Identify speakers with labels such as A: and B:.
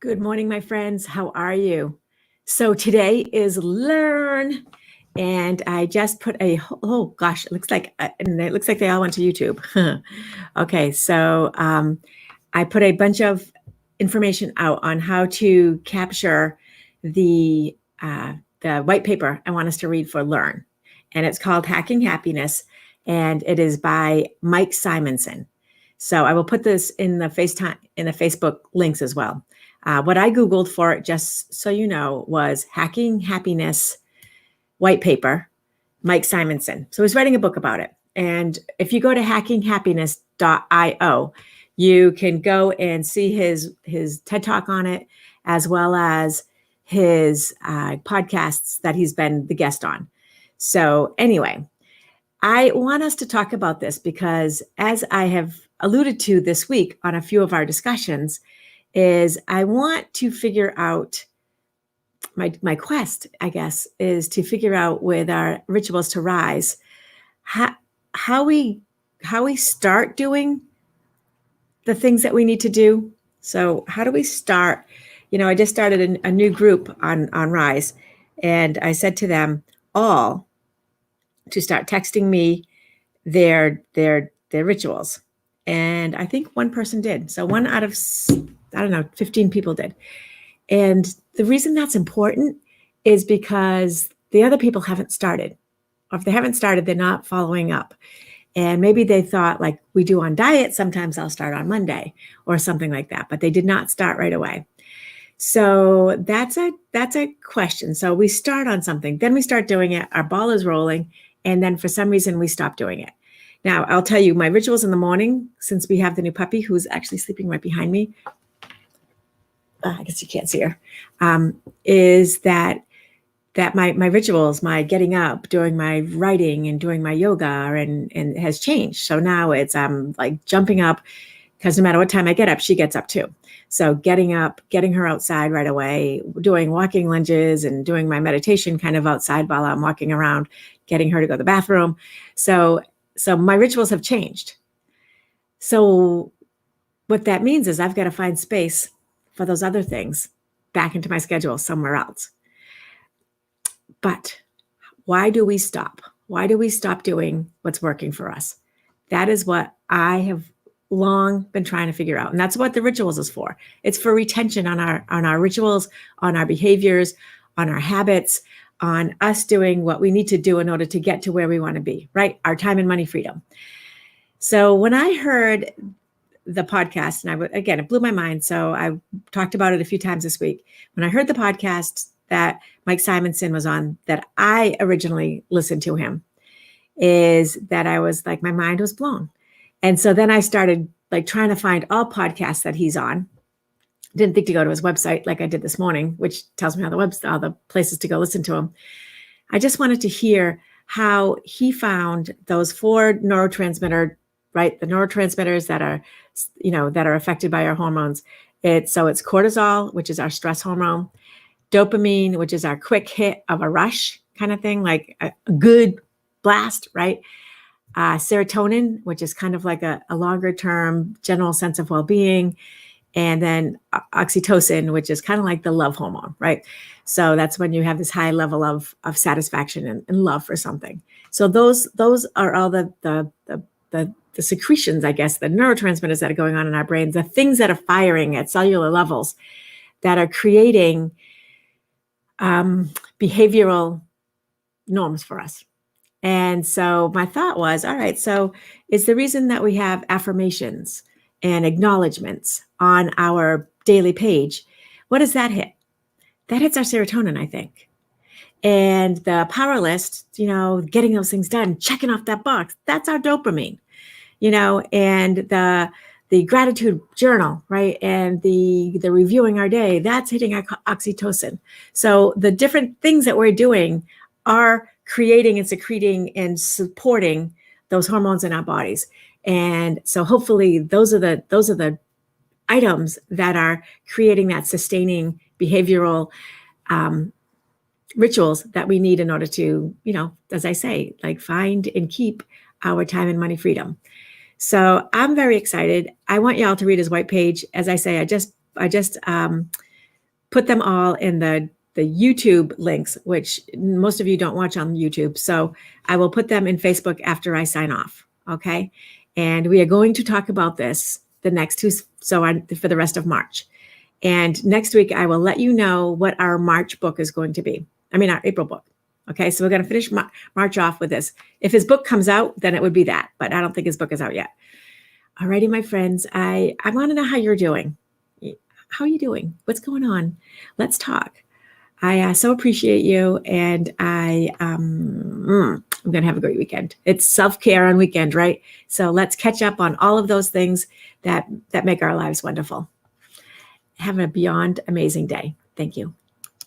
A: Good morning, my friends. How are you? So today is Learn, and I just put oh gosh, it looks like they all went to YouTube. Okay, so I put a bunch of information out on how to capture the the white paper I want us to read for Learn, and it's called Hacking Happiness, and it is by Mike Simonson. So I will put this in the Facebook links as well. What I Googled for it, just so you know, was Hacking Happiness white paper, Mike Simonson. So he's writing a book about it. And if you go to hackinghappiness.io, you can go and see his TED Talk on it, as well as his podcasts that he's been the guest on. So anyway, I want us to talk about this because, as I have alluded to this week on a few of our discussions, is I want to figure out my quest, I guess, is to figure out with our rituals to rise how we start doing the things that we need to do. So how do we start? I just started a new group on Rise, and I said to them all to start texting me their rituals, and I think one person did. So one out of 15 people did. And the reason that's important is because the other people haven't started. Or if they haven't started, they're not following up. And maybe they thought, like we do on diet, sometimes I'll start on Monday or something like that, but they did not start right away. So that's a question. So we start on something, then we start doing it, our ball is rolling, and then for some reason we stop doing it. Now, I'll tell you my rituals in the morning, since we have the new puppy who's actually sleeping right behind me. I guess you can't see her, is that my rituals, my getting up, doing my writing and doing my yoga and has changed. So now it's like jumping up, because no matter what time I get up, she gets up too. So getting up, getting her outside right away, doing walking lunges and doing my meditation kind of outside while I'm walking around, getting her to go to the bathroom. So my rituals have changed. So what that means is I've got to find space for those other things back into my schedule somewhere else. But why do we stop? Why do we stop doing what's working for us? That is what I have long been trying to figure out. And that's what the rituals is for. It's for retention on our rituals, on our behaviors, on our habits, on us doing what we need to do in order to get to where we want to be, right? Our time and money freedom. So when I heard the podcast, and it blew my mind. So I talked about it a few times this week. When I heard the podcast that Mike Simonson was on, that I originally listened to him, is that I was like, my mind was blown. And so then I started like trying to find all podcasts that he's on. Didn't think to go to his website like I did this morning, which tells me all the places to go listen to him. I just wanted to hear how he found those 4 neurotransmitter, right? The neurotransmitters that are affected by our hormones. It's cortisol, which is our stress hormone, dopamine, which is our quick hit of a rush kind of thing, like a good blast, right? Serotonin, which is kind of like a longer term general sense of well-being. And then oxytocin, which is kind of like the love hormone, right? So that's when you have this high level of satisfaction and love for something. So those are all the secretions, I guess, the neurotransmitters that are going on in our brains, the things that are firing at cellular levels that are creating behavioral norms for us. And so my thought was, all right, so is the reason that we have affirmations and acknowledgments on our daily page, what does that hit? That hits our serotonin, I think. And the power list, getting those things done, checking off that box, that's our dopamine, and the gratitude journal, right? And the reviewing our day, that's hitting our oxytocin. So the different things that we're doing are creating and secreting and supporting those hormones in our bodies. And so hopefully those are the items that are creating that sustaining behavioral rituals that we need in order to, as I say, like find and keep our time and money freedom. So I'm very excited. I want y'all to read his white page. As I say, I just put them all in the YouTube links, which most of you don't watch on YouTube. So I will put them in Facebook after I sign off. Okay. And we are going to talk about this the next two, for the rest of March. And next week, I will let you know what our March book is going to be. I mean, our April book. Okay. So we're going to finish March off with this. If his book comes out, then it would be that, but I don't think his book is out yet. Alrighty, my friends, I want to know how you're doing. How are you doing? What's going on? Let's talk. I so appreciate you, and I'm going to have a great weekend. It's self-care on weekend, right? So let's catch up on all of those things that make our lives wonderful. Have a beyond amazing day. Thank you.